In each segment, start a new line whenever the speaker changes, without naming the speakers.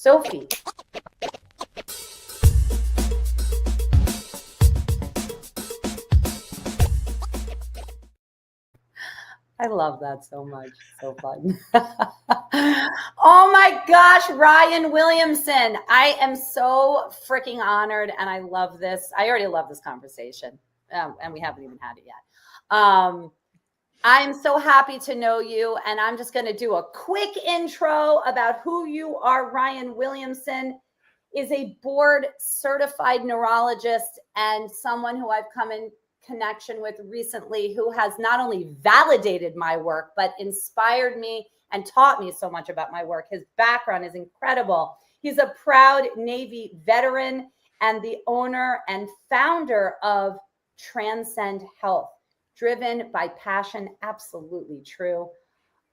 Sophie. I love that so much. So fun. Oh my gosh, Ryan Williamson. I am so freaking honored and I love this. I already love this conversation and we haven't even had it yet. I'm so happy to know you, and I'm just going to do a quick intro about who you are. Ryan Williamson is a board certified neurologist and someone who I've come in connection with recently, who has not only validated my work, but inspired me and taught me so much about my work. His background is incredible. He's a proud Navy veteran and the owner and founder of Transcend Health. Driven by passion, absolutely true.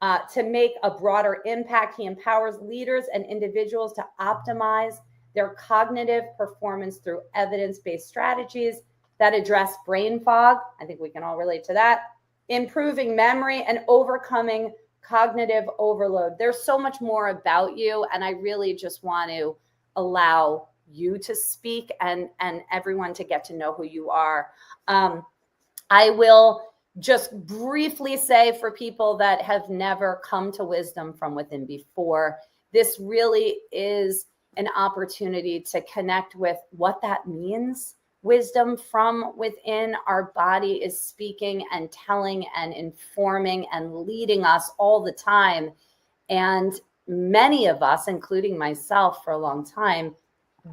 To make a broader impact, he empowers leaders and individuals to optimize their cognitive performance through evidence-based strategies that address brain fog. I think we can all relate to that. Improving memory and overcoming cognitive overload. There's so much more about you, and I really just want to allow you to speak and everyone to get to know who you are. I will just briefly say, for people that have never come to wisdom from within before, this really is an opportunity to connect with what that means. Wisdom from within. Our body is speaking and telling and informing and leading us all the time. And many of us, including myself for a long time,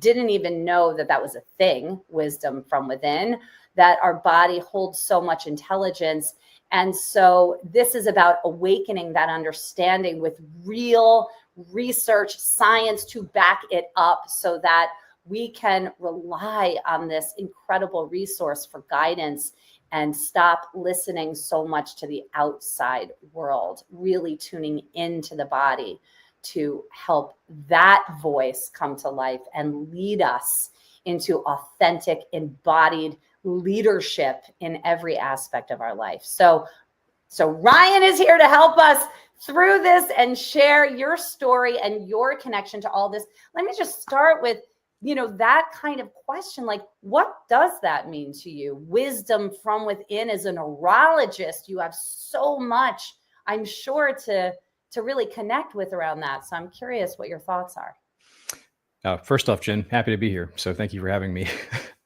didn't even know that that was a thing, wisdom from within, that our body holds so much intelligence. And so this is about awakening that understanding with real research, science to back it up so that we can rely on this incredible resource for guidance and stop listening so much to the outside world, really tuning into the body to help that voice come to life and lead us into authentic, embodied leadership in every aspect of our life. So Ryan is here to help us through this and share your story and your connection to all this. Let me just start with, that kind of question, like, what does that mean to you? Wisdom from within. As a neurologist, you have so much, I'm sure, to really connect with around that. So I'm curious what your thoughts are.
First off, Jen, happy to be here. So thank you for having me.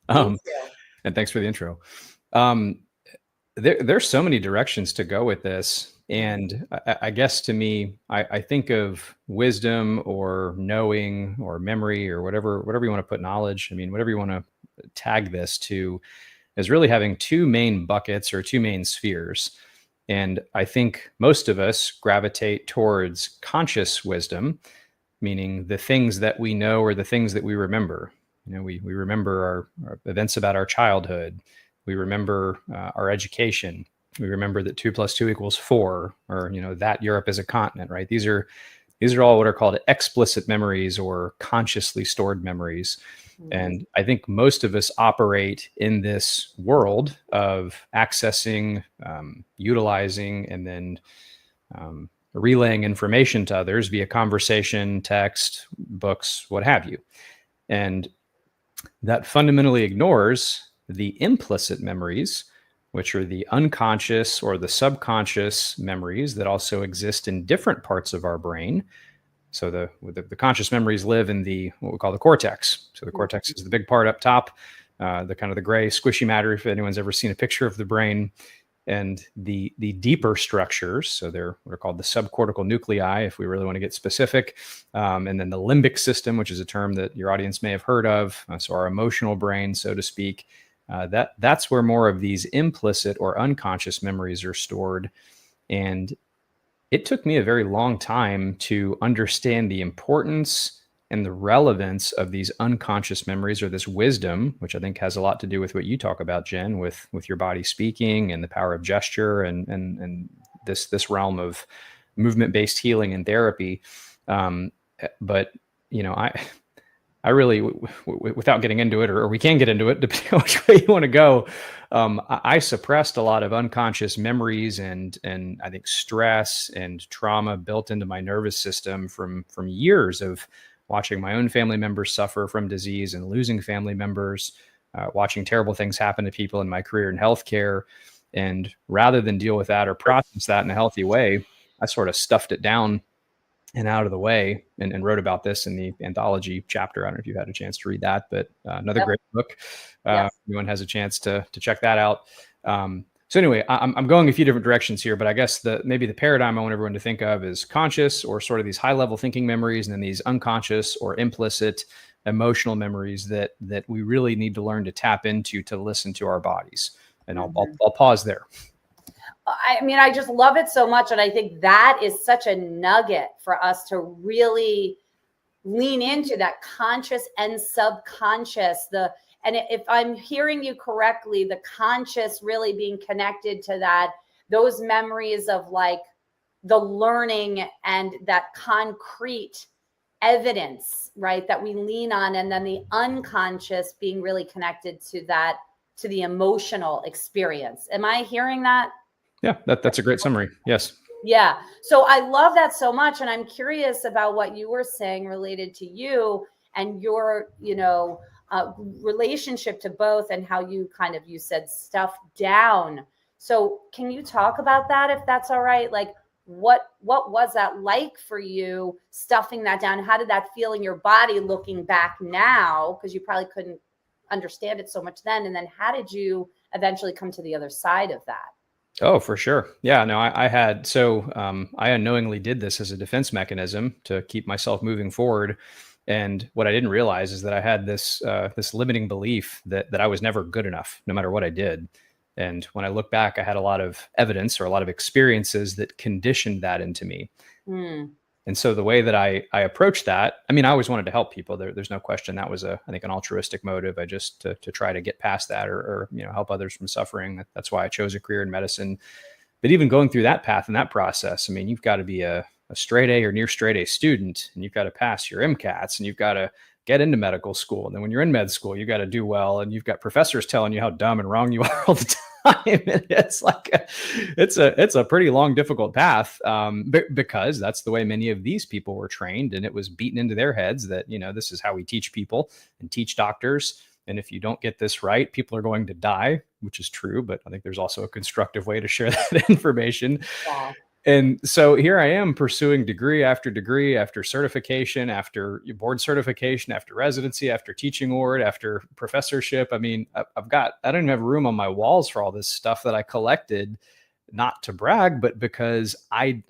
And thanks for the intro. There's so many directions to go with this. And I guess to me, I think of wisdom or knowing or memory or whatever you want to put knowledge. I mean, whatever you want to tag this to, is really having two main buckets or two main spheres. And I think most of us gravitate towards conscious wisdom, meaning the things that we know or the things that we remember. We remember our events about our childhood. We remember our education. We remember that 2 + 2 = 4, or, that Europe is a continent, right? These are all what are called explicit memories or consciously stored memories. Mm-hmm. And I think most of us operate in this world of accessing, utilizing, and then relaying information to others via conversation, text, books, what have you. And that fundamentally ignores the implicit memories, which are the unconscious or the subconscious memories that also exist in different parts of our brain. So the conscious memories live in what we call the cortex. So the cortex is the big part up top, the kind of the gray squishy matter, if anyone's ever seen a picture of the brain. And the deeper structures, so they're what are called the subcortical nuclei, if we really want to get specific. And then the limbic system, which is a term that your audience may have heard of. So our emotional brain, so to speak. That's where more of these implicit or unconscious memories are stored. And it took me a very long time to understand the importance and the relevance of these unconscious memories, or this wisdom, which I think has a lot to do with what you talk about, Jen, with your body speaking and the power of gesture and this realm of movement-based healing and therapy. But I really, without getting into it, or we can get into it, depending on which way you want to go, I suppressed a lot of unconscious memories and I think stress and trauma built into my nervous system from years of watching my own family members suffer from disease and losing family members, watching terrible things happen to people in my career in healthcare. And rather than deal with that or process that in a healthy way, I sort of stuffed it down and out of the way, and wrote about this in the anthology chapter. I don't know if you had a chance to read that, but another great book.
Yes.
Everyone has a chance to check that out. So anyway, I'm going a few different directions here, but I guess maybe the paradigm I want everyone to think of is conscious, or sort of these high level thinking memories, and then these unconscious or implicit emotional memories that we really need to learn to tap into to listen to our bodies. And I'll pause there.
I mean, I just love it so much. And I think that is such a nugget for us to really lean into, that conscious and subconscious. And if I'm hearing you correctly, the conscious really being connected to that, those memories of like the learning and that concrete evidence, right, that we lean on. And then the unconscious being really connected to that, to the emotional experience. Am I hearing that?
Yeah, that's a great summary. Yes.
Yeah. So I love that so much. And I'm curious about what you were saying related to you and your, relationship to both, and how you said stuff down. So can you talk about that, if that's all right? Like what was that like for you, stuffing that down? How did that feel in your body looking back now? Because you probably couldn't understand it so much then. And then how did you eventually come to the other side of that?
Oh, for sure. Yeah, no, I unknowingly did this as a defense mechanism to keep myself moving forward. And what I didn't realize is that I had this limiting belief that I was never good enough, no matter what I did. And when I look back, I had a lot of evidence or a lot of experiences that conditioned that into me.
Mm.
And so the way that I approached that, I mean, I always wanted to help people. There's no question. That was I think an altruistic motive. I just to try to get past that, or help others from suffering. That's why I chose a career in medicine. But even going through that path and that process, I mean, you've got to be a straight A or near straight A student, and you've got to pass your MCATs, and you've got to get into medical school. And then when you're in med school, you've got to do well, and you've got professors telling you how dumb and wrong you are all the time. And it's like it's a pretty long, difficult path, because that's the way many of these people were trained, and it was beaten into their heads that this is how we teach people and teach doctors. And if you don't get this right, people are going to die, which is true. But I think there's also a constructive way to share that information.
Wow.
And so here I am pursuing degree after certification, after board certification, after residency, after teaching award, after professorship. I mean, I don't even have room on my walls for all this stuff that I collected, not to brag, but because I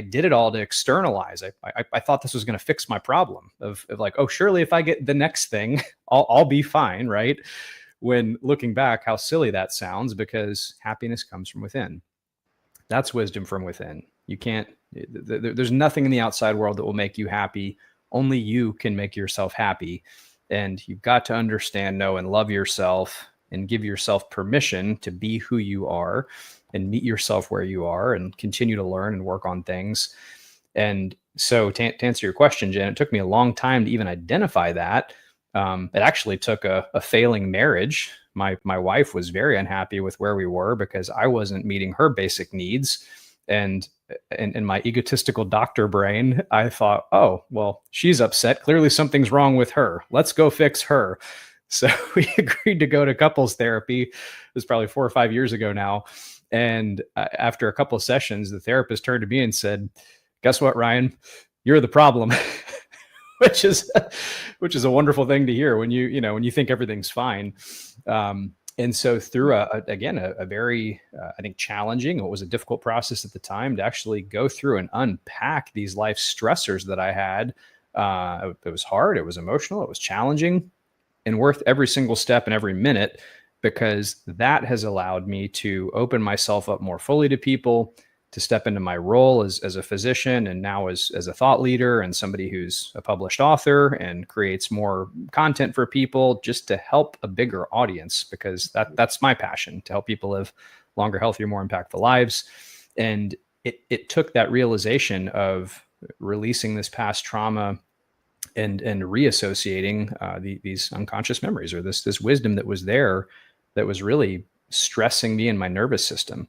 did it all to externalize. I thought this was going to fix my problem of like, oh, surely if I get the next thing, I'll be fine, right? When looking back, how silly that sounds, because happiness comes from within. That's wisdom from within. You can't, there's nothing in the outside world that will make you happy. Only you can make yourself happy. And you've got to understand, know, and love yourself, and give yourself permission to be who you are, and meet yourself where you are, and continue to learn and work on things. And so to answer your question, Jen, it took me a long time to even identify that. It actually took a failing marriage. My wife was very unhappy with where we were because I wasn't meeting her basic needs. And in my egotistical doctor brain, I thought, oh, well, she's upset. Clearly something's wrong with her. Let's go fix her. So we agreed to go to couples therapy. It was probably 4 or 5 years ago now. And after a couple of sessions, the therapist turned to me and said, guess what, Ryan? You're the problem. which is a wonderful thing to hear when you think everything's fine. And so through a very, I think, challenging, it was a difficult process at the time to actually go through and unpack these life stressors that I had. It was hard. It was emotional. It was challenging, and worth every single step and every minute, because that has allowed me to open myself up more fully to people, to step into my role as a physician, and now as a thought leader and somebody who's a published author and creates more content for people, just to help a bigger audience, because that's my passion, to help people live longer, healthier, more impactful lives. And it took that realization of releasing this past trauma and reassociating these unconscious memories, or this wisdom that was there, that was really stressing me and my nervous system.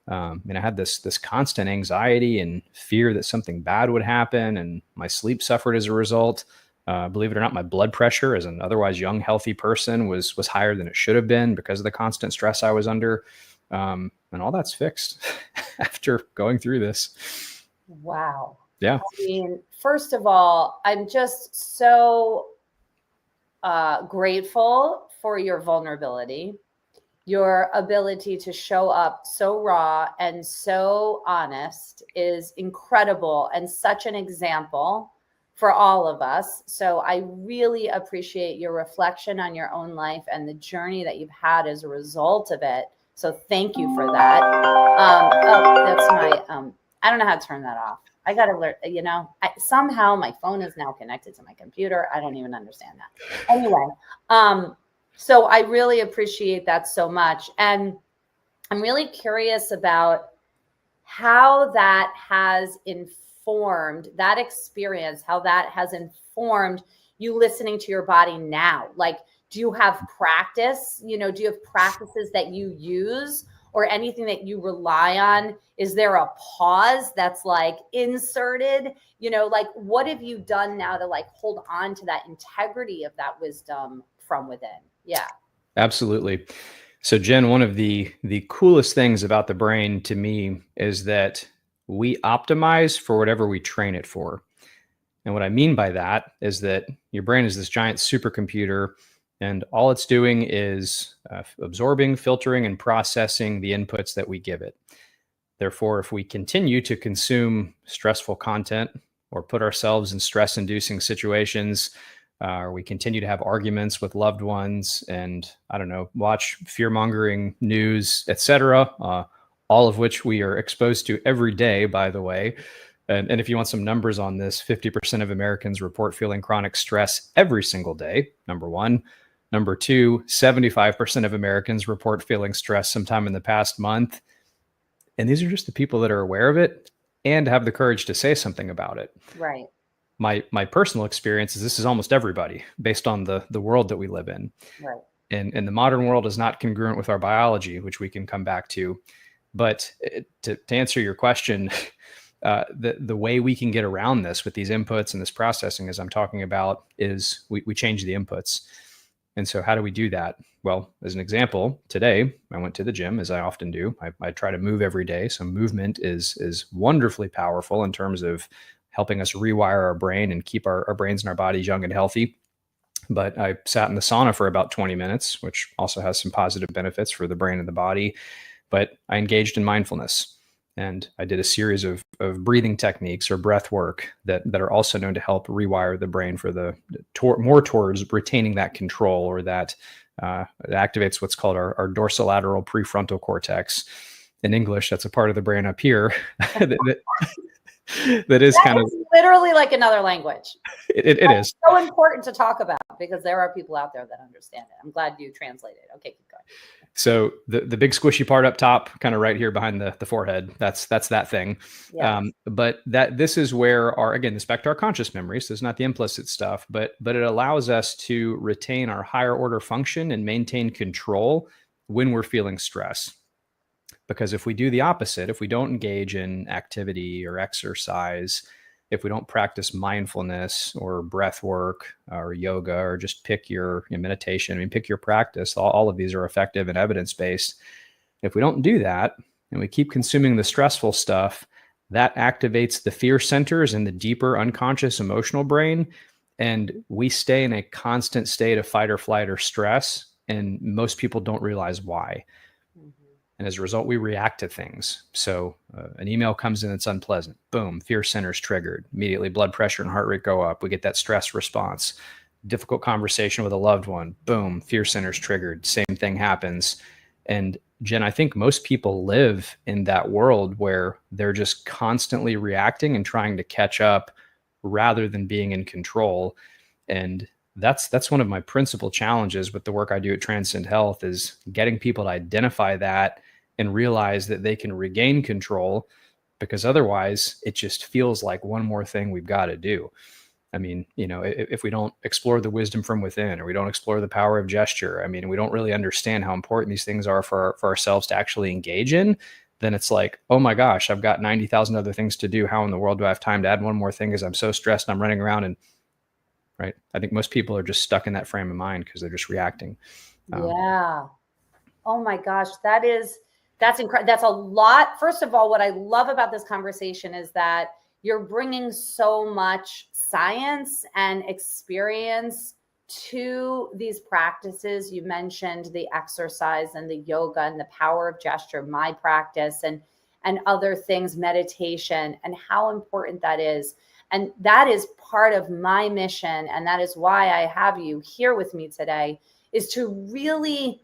And I had this constant anxiety and fear that something bad would happen, and my sleep suffered as a result. Believe it or not, my blood pressure as an otherwise young, healthy person was higher than it should have been because of the constant stress I was under. And all that's fixed after going through this.
Wow.
Yeah.
I mean, first of all, I'm just so grateful for your vulnerability, your ability to show up so raw and so honest is incredible and such an example for all of us. So I really appreciate your reflection on your own life and the journey that you've had as a result of it. So thank you for that. Oh, that's my, I don't know how to turn that off. I got to learn, somehow my phone is now connected to my computer. I don't even understand that. Anyway, so I really appreciate that so much. And I'm really curious about how that has informed that experience, how that has informed you listening to your body now. Like, do you have practice? Do you have practices that you use or anything that you rely on? Is there a pause that's like inserted? Like, what have you done now to like hold on to that integrity of that wisdom from within? Yeah.
Absolutely. So Jen, one of the coolest things about the brain to me is that we optimize for whatever we train it for. And what I mean by that is that your brain is this giant supercomputer, and all it's doing is absorbing, filtering, and processing the inputs that we give it. Therefore, if we continue to consume stressful content or put ourselves in stress-inducing situations, or we continue to have arguments with loved ones and, I don't know, watch fear-mongering news, etc., all of which we are exposed to every day, by the way. And if you want some numbers on this, 50% of Americans report feeling chronic stress every single day, number one. Number two, 75% of Americans report feeling stress sometime in the past month. And these are just the people that are aware of it and have the courage to say something about it.
Right.
My personal experience is this is almost everybody based on the world that we live in.
Right.
And the modern world is not congruent with our biology, which we can come back to. But to answer your question, the way we can get around this with these inputs and this processing, as I'm talking about, is we change the inputs. And so how do we do that? Well, as an example, today I went to the gym, as I often do. I try to move every day. So movement is wonderfully powerful in terms of helping us rewire our brain and keep our brains and our bodies young and healthy. But I sat in the sauna for about 20 minutes, which also has some positive benefits for the brain and the body. But I engaged in mindfulness. And I did a series of breathing techniques or breath work that are also known to help rewire the brain for more towards retaining that control, or that it activates what's called our dorsolateral prefrontal cortex. In English, that's a part of the brain up here that is kind of
literally like another language.
It is
so important to talk about because there are people out there that understand it. I'm glad you translated. Okay, keep going.
So the big squishy part up top, kind of right here behind the forehead, that's that thing. Yes. But this is where this back to our conscious memories. So it's not the implicit stuff, but it allows us to retain our higher order function and maintain control when we're feeling stress. Because if we do the opposite, if we don't engage in activity or exercise, if we don't practice mindfulness or breath work or yoga, or just pick your meditation, pick your practice, all of these are effective and evidence-based. If we don't do that and we keep consuming the stressful stuff, that activates the fear centers in the deeper unconscious emotional brain. And we stay in a constant state of fight or flight or stress. And most people don't realize why. And as a result, we react to things. So an email comes in that's unpleasant. Boom, fear centers triggered. Immediately blood pressure and heart rate go up. We get that stress response. Difficult conversation with a loved one. Boom, fear centers triggered. Same thing happens. And Jen, I think most people live in that world where they're just constantly reacting and trying to catch up rather than being in control. And that's one of my principal challenges with the work I do at Transcend Health, is getting people to identify that and realize that they can regain control, because otherwise it just feels like one more thing we've got to do. If we don't explore the wisdom from within, or we don't explore the power of gesture, we don't really understand how important these things are for ourselves to actually engage in, then it's like, oh my gosh, I've got 90,000 other things to do. How in the world do I have time to add one more thing? Because I'm so stressed and I'm running around and right? I think most people are just stuck in that frame of mind because they're just reacting.
Yeah. Oh my gosh, that's incredible. That's a lot. First of all, what I love about this conversation is that you're bringing so much science and experience to these practices. You mentioned the exercise and the yoga and the power of gesture, my practice, and other things, meditation, and how important that is. And that is part of my mission, and that is why I have you here with me today, is to really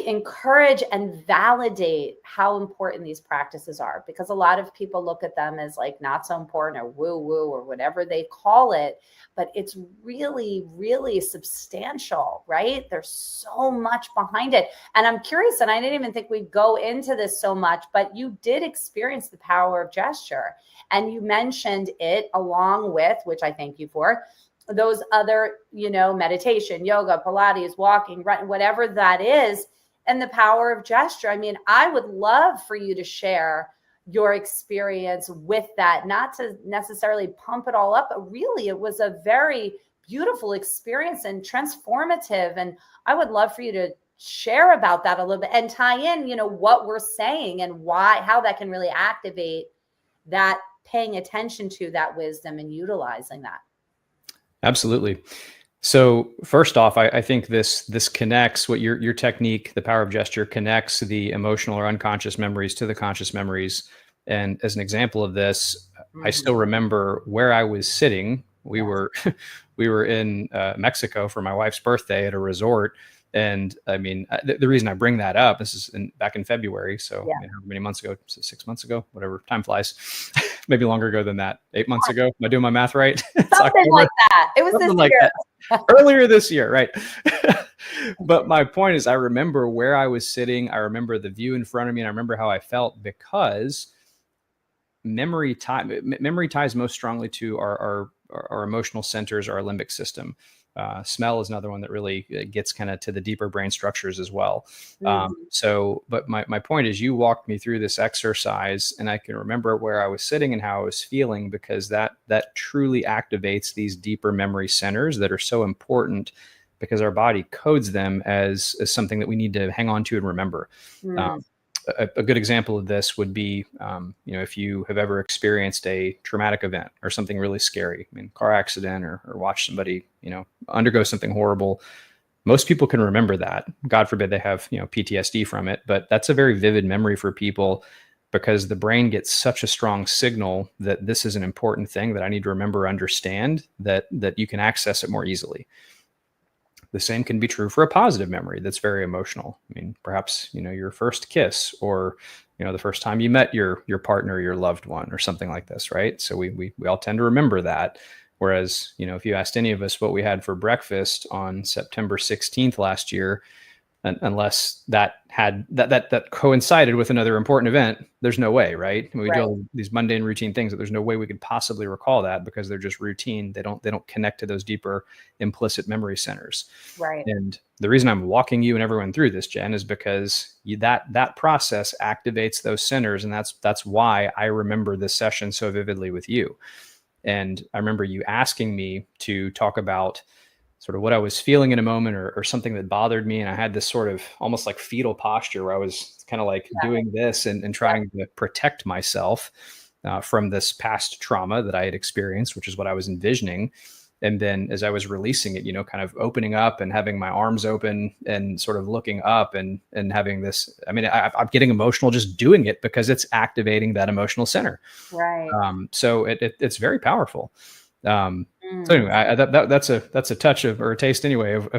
encourage and validate how important these practices are, because a lot of people look at them as like not so important or woo woo or whatever they call it, but it's really, really substantial, right? There's so much behind it. And I'm curious, and I didn't even think we'd go into this so much, but you did experience the power of gesture, and you mentioned it along with, which I thank you for, those other, meditation, yoga, Pilates, walking, running, whatever that is, and the power of gesture. I mean, I would love for you to share your experience with that, not to necessarily pump it all up, but really it was a very beautiful experience and transformative. And I would love for you to share about that a little bit and tie in, what we're saying and how that can really activate that, paying attention to that wisdom and utilizing that.
Absolutely. So first off, I think this connects what your technique, the power of gesture, connects the emotional or unconscious memories to the conscious memories. And as an example of this, I still remember where I was sitting. We were in Mexico for my wife's birthday at a resort. And I mean, the reason I bring that up, this is back in February. So I mean, how many months ago? 6 months ago, whatever, time flies. Maybe longer ago than that. 8 months ago. Am I doing my math right?
Something like that. It was
Something
this year.
Earlier this year, right? But my point is, I remember where I was sitting. I remember the view in front of me. And I remember how I felt, because memory ties most strongly to our emotional centers, our limbic system. Smell is another one that really gets kind of to the deeper brain structures as well. But my point is, you walked me through this exercise, and I can remember where I was sitting and how I was feeling, because that truly activates these deeper memory centers that are so important, because our body codes them as something that we need to hang on to and remember. A good example of this would be, if you have ever experienced a traumatic event or something really scary, I mean, car accident, or watch somebody, undergo something horrible. Most people can remember that. God forbid they have, PTSD from it, but that's a very vivid memory for people, because the brain gets such a strong signal that this is an important thing that I need to remember, understand, that you can access it more easily. The same can be true for a positive memory that's very emotional. I mean, perhaps, your first kiss, or, the first time you met your partner, your loved one, or something like this, right? So we all tend to remember that. Whereas, if you asked any of us what we had for breakfast on September 16th last year, unless that coincided with another important event, there's no way, right? We do all these mundane routine things that there's no way we could possibly recall that, because they're just routine. They don't connect to those deeper implicit memory centers.
Right.
And the reason I'm walking you and everyone through this, Jen, is because that process activates those centers. And that's why I remember this session so vividly with you. And I remember you asking me to talk about sort of what I was feeling in a moment, or something that bothered me. And I had this sort of almost like fetal posture where I was kind of like doing this and trying to protect myself from this past trauma that I had experienced, which is what I was envisioning. And then as I was releasing it, kind of opening up and having my arms open and sort of looking up and having this, I mean, I'm getting emotional just doing it, because it's activating that emotional center.
Right.
So it's very powerful. So anyway, that's a touch of, or a taste anyway of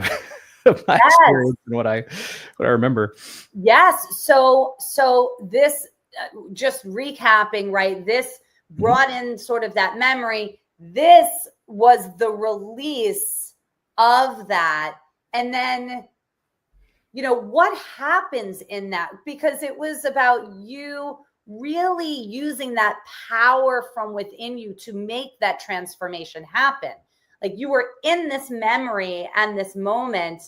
my experience and what I remember.
Yes. So this, just recapping, right? This brought in sort of that memory. This was the release of that. And then, what happens in that? Because it was about you really using that power from within you to make that transformation happen. Like, you were in this memory and this moment,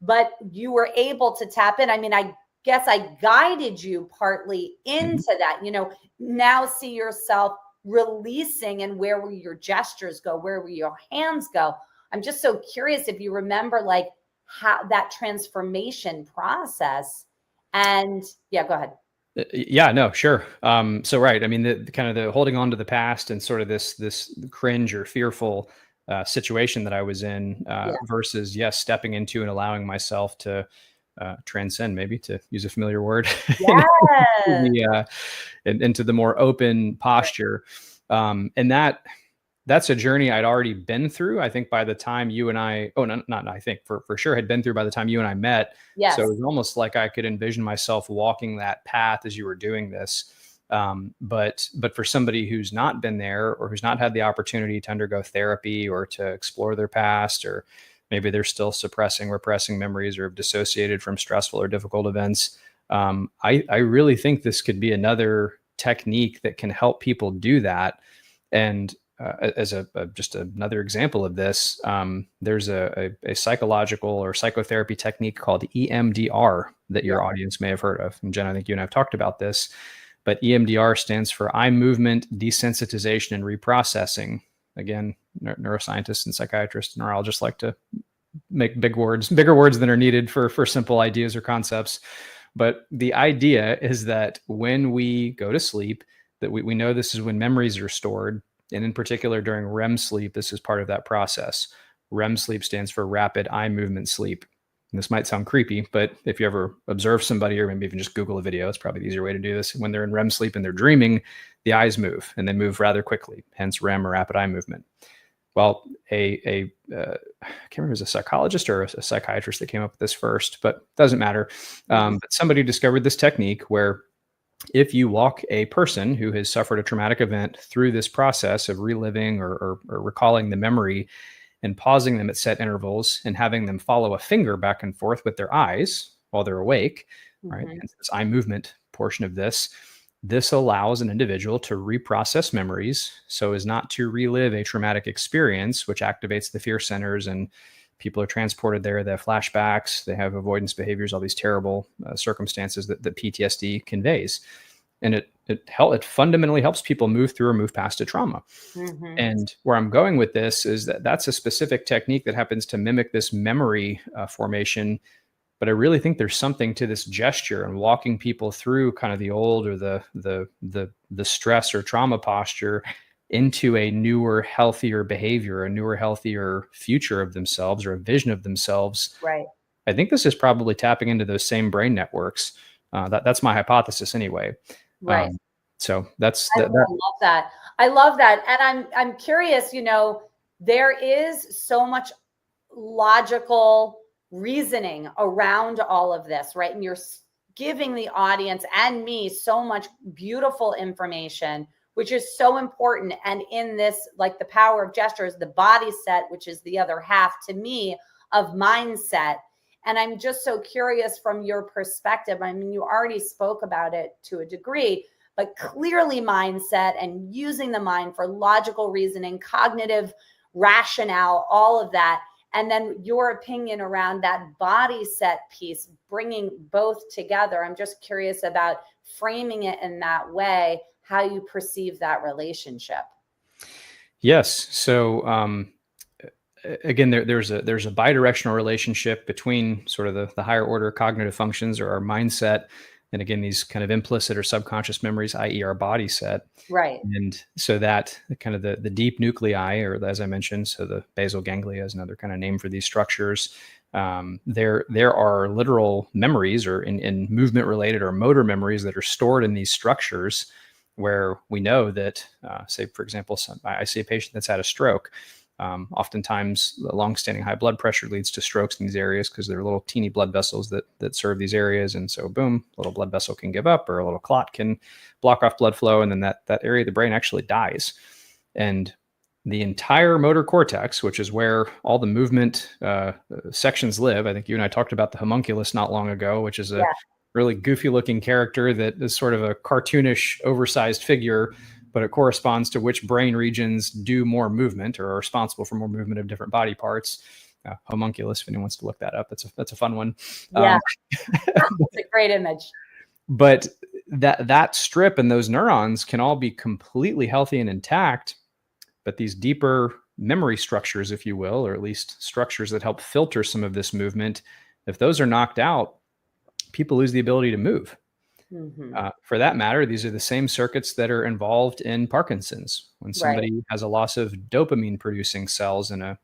but you were able to tap in. I mean, I guess I guided you partly into that, now see yourself releasing, and where will your gestures go? Where will your hands go? I'm just so curious if you remember like how that transformation process. And yeah, go ahead.
Yeah, no, sure. So right. I mean, the kind of the holding on to the past and sort of this cringe or fearful situation that I was in versus yes, stepping into and allowing myself to transcend, maybe to use a familiar word,
Yes.
into the more open posture. And that's a journey I'd already been through. I think by the time you and I, not I think for sure had been through by the time you and I met.
Yes.
So it was almost like I could envision myself walking that path as you were doing this. But for somebody who's not been there or who's not had the opportunity to undergo therapy or to explore their past, or maybe they're still repressing memories or have dissociated from stressful or difficult events. I really think this could be another technique that can help people do that. And as just another example of this, there's a psychological or psychotherapy technique called EMDR that your audience may have heard of. And Jen, I think you and I have talked about this, but EMDR stands for eye movement desensitization and reprocessing. Again, neuroscientists and psychiatrists and neurologists like to make bigger words than are needed for simple ideas or concepts. But the idea is that when we go to sleep, that we know this is when memories are stored. And in particular, during REM sleep, this is part of that process. REM sleep stands for rapid eye movement sleep. And this might sound creepy, but if you ever observe somebody or maybe even just Google a video, it's probably the easier way to do this. When they're in REM sleep and they're dreaming, the eyes move and they move rather quickly, hence REM or rapid eye movement. Well, I can't remember if it was a psychologist or a psychiatrist that came up with this first, but it doesn't matter. But somebody discovered this technique where if you walk a person who has suffered a traumatic event through this process of reliving or recalling the memory and pausing them at set intervals and having them follow a finger back and forth with their eyes while they're awake, right? And this eye movement portion of this allows an individual to reprocess memories so as not to relive a traumatic experience, which activates the fear centers, and people are transported there. They have flashbacks, they have avoidance behaviors, all these terrible circumstances that PTSD conveys. And it fundamentally helps people move through or move past a trauma. And where I'm going with this is that that's a specific technique that happens to mimic this memory formation. But I really think there's something to this gesture and walking people through kind of the old or the stress or trauma posture into a newer, healthier behavior, a newer, healthier future of themselves or a vision of themselves.
Right.
I think this is probably tapping into those same brain networks. That's my hypothesis anyway.
Right.
So that's
I love that. I love that. And I'm curious, there is so much logical reasoning around all of this, right? And you're giving the audience and me so much beautiful information, which is so important. And in this, like the power of gestures, the body set, which is the other half to me of mindset. And I'm just so curious from your perspective. I mean, you already spoke about it to a degree, but clearly mindset and using the mind for logical reasoning, cognitive rationale, all of that. And then your opinion around that body set piece, bringing both together. I'm just curious about framing it in that way, how you perceive that relationship.
Yes. So again, there's a bidirectional relationship between sort of the higher order cognitive functions or our mindset, and again, these kind of implicit or subconscious memories, i.e. our body set.
Right.
And so that kind of the deep nuclei, or as I mentioned, so the basal ganglia is another kind of name for these structures. There are literal memories or in movement related or motor memories that are stored in these structures, where we know that, say, for example, I see a patient that's had a stroke. Oftentimes, the longstanding high blood pressure leads to strokes in these areas because they're little teeny blood vessels that serve these areas. And so, boom, a little blood vessel can give up, or a little clot can block off blood flow, and then that area of the brain actually dies. And the entire motor cortex, which is where all the movement sections live. I think you and I talked about the homunculus not long ago, which is a really goofy looking character that is sort of a cartoonish, oversized figure, but it corresponds to which brain regions do more movement or are responsible for more movement of different body parts. Homunculus, if anyone wants to look that up, that's a fun one.
Yeah, it's a great image.
But that strip and those neurons can all be completely healthy and intact, but these deeper memory structures, if you will, or at least structures that help filter some of this movement, if those are knocked out, people lose the ability to move. For that matter, these are the same circuits that are involved in Parkinson's. When somebody has a loss of dopamine producing cells in a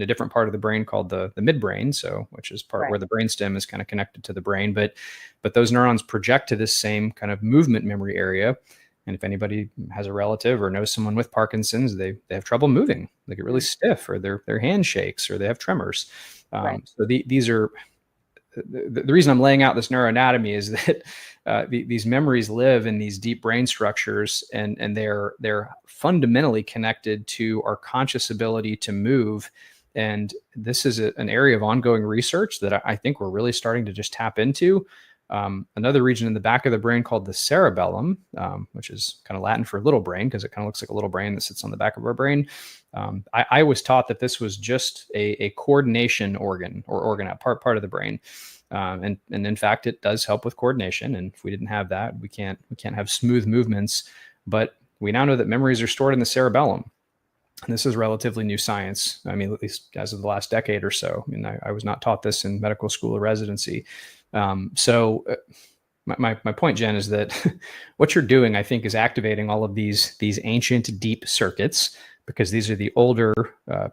different part of the brain called the midbrain, so which is part where the brainstem is kind of connected to the brain, but those neurons project to this same kind of movement memory area. And if anybody has a relative or knows someone with Parkinson's, they have trouble moving. They get really stiff, or their hand shakes, or they have tremors. So these are the reason I'm laying out this neuroanatomy is that these memories live in these deep brain structures, and they're fundamentally connected to our conscious ability to move. And this is an area of ongoing research that I think we're really starting to just tap into. Another region in the back of the brain called the cerebellum, which is kind of Latin for little brain, because it kind of looks like a little brain that sits on the back of our brain. I was taught that this was just a coordination organ, or part of the brain. And in fact, it does help with coordination. And if we didn't have that, we can't have smooth movements. But we now know that memories are stored in the cerebellum. And this is relatively new science. I mean, at least as of the last decade or so. I mean, I was not taught this in medical school or residency. So my point, Jen, is that what you're doing, I think, is activating all of these ancient deep circuits, because these are the older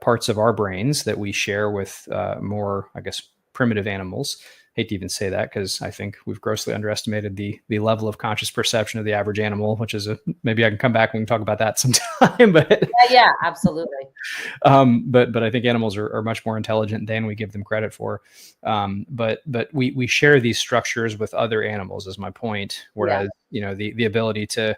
parts of our brains that we share with more, I guess, primitive animals. Hate to even say that, because I think we've grossly underestimated the level of conscious perception of the average animal, which is maybe I can come back and we can talk about that sometime. But
yeah, absolutely.
But I think animals are much more intelligent than we give them credit for. But we share these structures with other animals, is my point. Whereas the ability to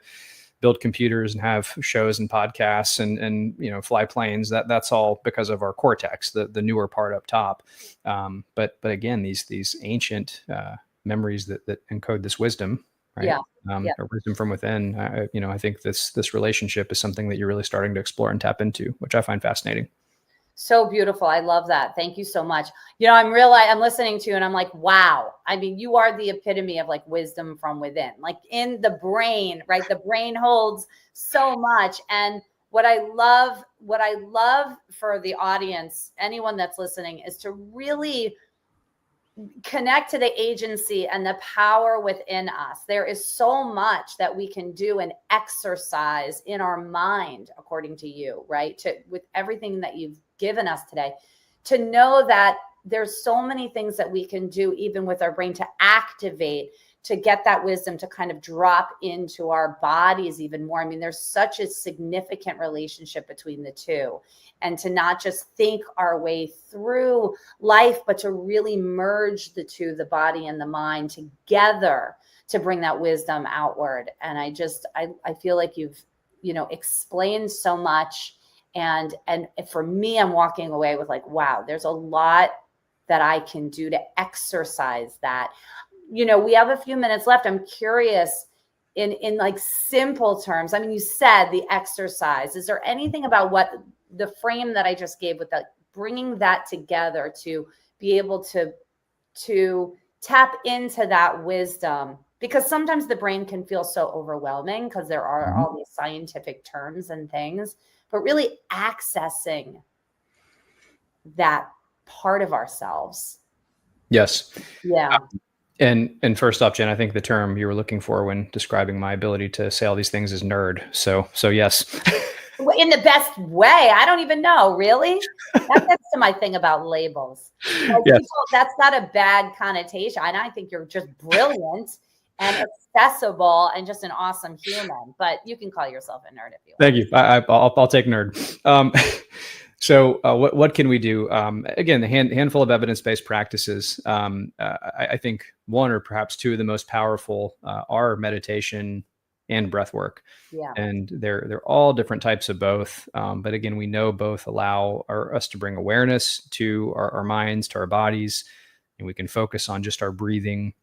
build computers and have shows and podcasts and fly planes, that's all because of our cortex, the newer part up top. But again, these ancient memories that encode this wisdom, right? Or wisdom from within. I think this relationship is something that you're really starting to explore and tap into, which I find fascinating.
So beautiful. I love that. Thank you so much. I'm listening to you and I'm like, wow. I mean, you are the epitome of like wisdom from within, like in the brain, right? The brain holds so much. And what I love for the audience, anyone that's listening, is to really connect to the agency and the power within us. There is so much that we can do and exercise in our mind, according to you, right? With everything that you've given us today, to know that there's so many things that we can do, even with our brain, to activate, to get that wisdom to kind of drop into our bodies even more. I mean, there's such a significant relationship between the two, and to not just think our way through life, but to really merge the two, the body and the mind, together to bring that wisdom outward. And I feel like you've, explained so much. And for me, I'm walking away with like, wow, there's a lot that I can do to exercise that. We have a few minutes left. I'm curious, in like simple terms. I mean, you said the exercise. Is there anything about what the frame that I just gave, with that, bringing that together to be able to tap into that wisdom? Because sometimes the brain can feel so overwhelming because there are all these scientific terms and things, but really accessing that part of ourselves.
Yes.
Yeah.
And first off, Jen, I think the term you were looking for when describing my ability to say all these things is nerd. So yes.
In the best way. I don't even know, really. That gets to my thing about labels. Yes. That's not a bad connotation. And I think you're just brilliant and accessible and just an awesome human. But you can call yourself a nerd if you want.
Thank you. I'll take nerd. So what can we do? Again, the handful of evidence-based practices. I think one or perhaps two of the most powerful are meditation and breath work.
Yeah.
And they're all different types of both. But again, we know both allow us to bring awareness to our minds, to our bodies, and we can focus on just our breathing,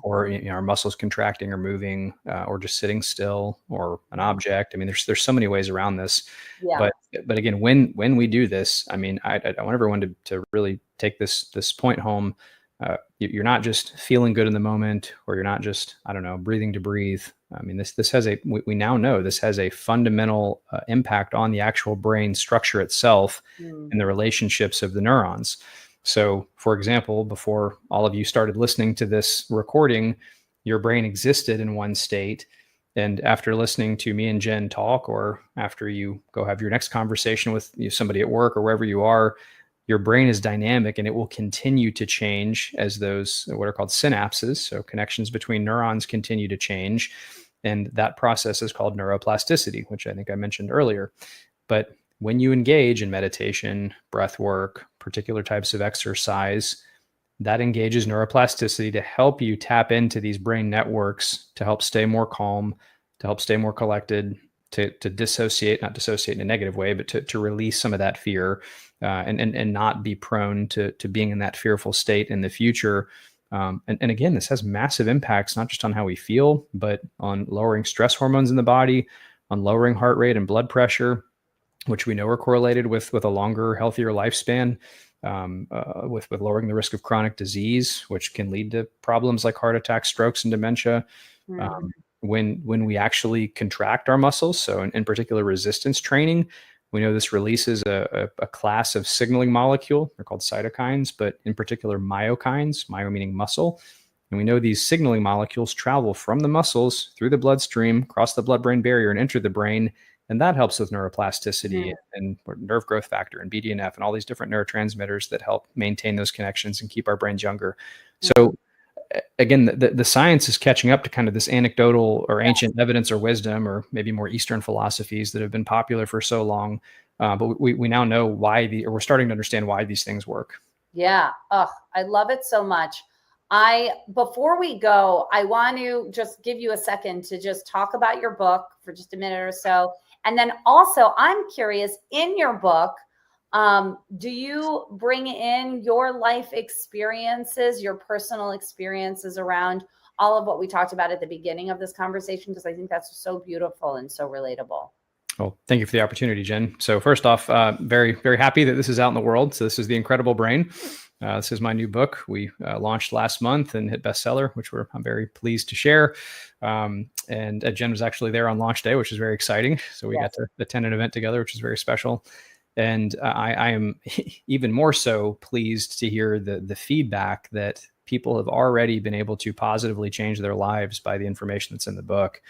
or our muscles contracting or moving, or just sitting still, or an object. I mean, there's so many ways around this.
Yeah.
But again, when we do this, I mean, I want everyone to really take this point home. you're not just feeling good in the moment, or you're not just, I don't know, breathing to breathe. I mean, this has we now know this has a fundamental impact on the actual brain structure itself and the relationships of the neurons. So, for example, before all of you started listening to this recording, your brain existed in one state. And after listening to me and Jen talk, or after you go have your next conversation with somebody at work or wherever you are, your brain is dynamic, and it will continue to change as those what are called synapses, so connections between neurons, continue to change. And that process is called neuroplasticity, which I think I mentioned earlier. But when you engage in meditation, breath work, particular types of exercise, that engages neuroplasticity to help you tap into these brain networks to help stay more calm, to help stay more collected, to dissociate, not dissociate in a negative way, but to release some of that fear, and not be prone to being in that fearful state in the future. And again, this has massive impacts, not just on how we feel, but on lowering stress hormones in the body, on lowering heart rate and blood pressure, which we know are correlated with a longer, healthier lifespan, with lowering the risk of chronic disease, which can lead to problems like heart attacks, strokes, and dementia. When we actually contract our muscles, so in particular resistance training, we know this releases a class of signaling molecule. They're called cytokines, but in particular myokines, myo meaning muscle. And we know these signaling molecules travel from the muscles through the bloodstream, cross the blood-brain barrier, and enter the brain. And that helps with neuroplasticity and nerve growth factor and BDNF and all these different neurotransmitters that help maintain those connections and keep our brains younger. So again, the science is catching up to kind of this anecdotal or ancient evidence or wisdom, or maybe more Eastern philosophies that have been popular for so long. But we now know why or we're starting to understand why these things work.
Yeah. Oh, I love it so much. Before we go, I want to just give you a second to just talk about your book for just a minute or so. And then also, I'm curious, in your book, do you bring in your life experiences, your personal experiences around all of what we talked about at the beginning of this conversation? Because I think that's so beautiful and so relatable.
Well, thank you for the opportunity, Jen. So first off, very, very happy that this is out in the world. So this is The Incredible Brain. This is my new book. We launched last month and hit bestseller, which I'm very pleased to share. And Jen was actually there on launch day, which is very exciting. So we got to attend an event together, which is very special. And I am even more so pleased to hear the feedback that people have already been able to positively change their lives by the information that's in the book.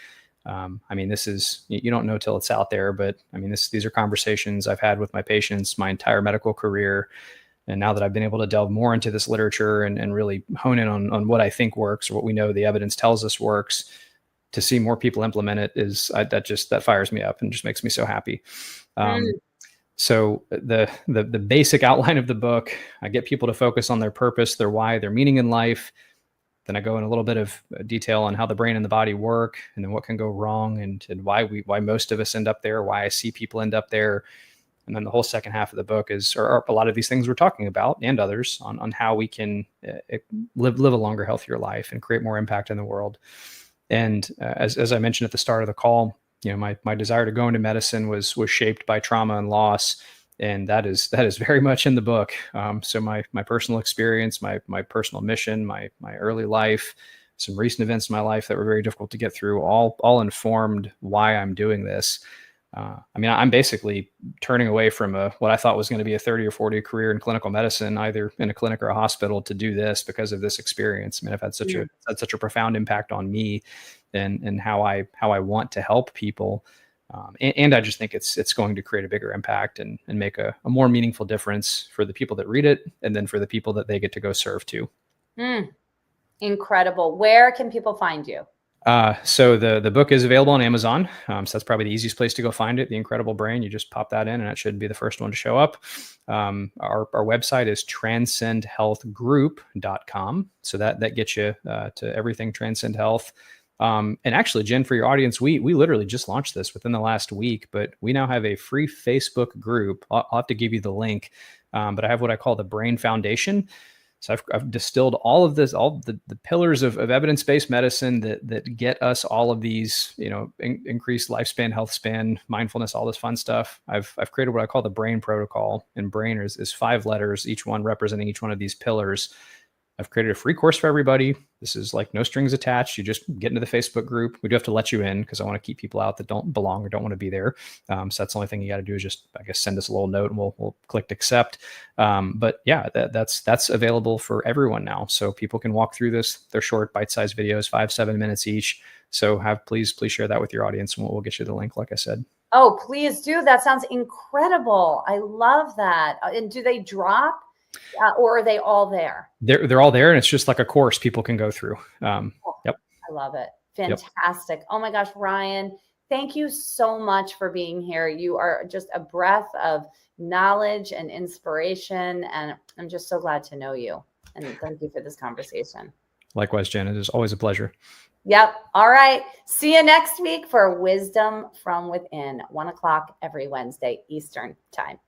I mean, this is, you don't know till it's out there, but I mean, these are conversations I've had with my patients my entire medical career. And now that I've been able to delve more into this literature and really hone in on what I think works, or what we know the evidence tells us works, to see more people implement it that fires me up and just makes me so happy. So the basic outline of the book, I get people to focus on their purpose, their why, their meaning in life. Then I go in a little bit of detail on how the brain and the body work, and then what can go wrong, and why most of us end up there, why I see people end up there. And then the whole second half of the book are a lot of these things we're talking about, and others, on how we can live a longer, healthier life and create more impact in the world. And as I mentioned at the start of the call, you know, my desire to go into medicine was shaped by trauma and loss, and that is very much in the book. So my personal experience, my personal mission, my early life, some recent events in my life that were very difficult to get through, all informed why I'm doing this. I mean, I'm basically turning away from what I thought was going to be a 30 or 40 career in clinical medicine, either in a clinic or a hospital, to do this because of this experience. I mean, I've had such a profound impact on me and how I want to help people. And I just think it's going to create a bigger impact and make a more meaningful difference for the people that read it, and then for the people that they get to go serve too.
Incredible. Where can people find you?
So the book is available on Amazon. So that's probably the easiest place to go find it. The Incredible Brain. You just pop that in, and that should be the first one to show up. Our website is transcendhealthgroup.com. So that gets you to everything Transcend Health. And actually, Jen, for your audience, we literally just launched this within the last week, but we now have a free Facebook group. I'll have to give you the link. But I have what I call the Brain Foundation. So I've distilled all of this, all the pillars of evidence-based medicine that get us all of these, you know, increased lifespan, health span, mindfulness, all this fun stuff. I've created what I call the BRAIN protocol, and BRAIN is 5 letters, each one representing each one of these pillars. I've created a free course for everybody. This is like no strings attached. You just get into the Facebook group. We do have to let you in because I want to keep people out that don't belong or don't want to be there. So that's the only thing you got to do is just, I guess, send us a little note and we'll click accept. But yeah, that's available for everyone now. So people can walk through this. They're short, bite-sized videos, 5-7 minutes each. So please share that with your audience and we'll get you the link, like I said.
Oh, please do. That sounds incredible. I love that. And do they drop or are they all there?
They're all there, and it's just like a course people can go through. Yep.
I love it. Fantastic. Yep. Oh my gosh, Ryan, thank you so much for being here. You are just a breath of knowledge and inspiration, and I'm just so glad to know you. And thank you for this conversation.
Likewise, Jen. It is always a pleasure.
Yep. All right. See you next week for Wisdom from Within, 1 o'clock every Wednesday Eastern time.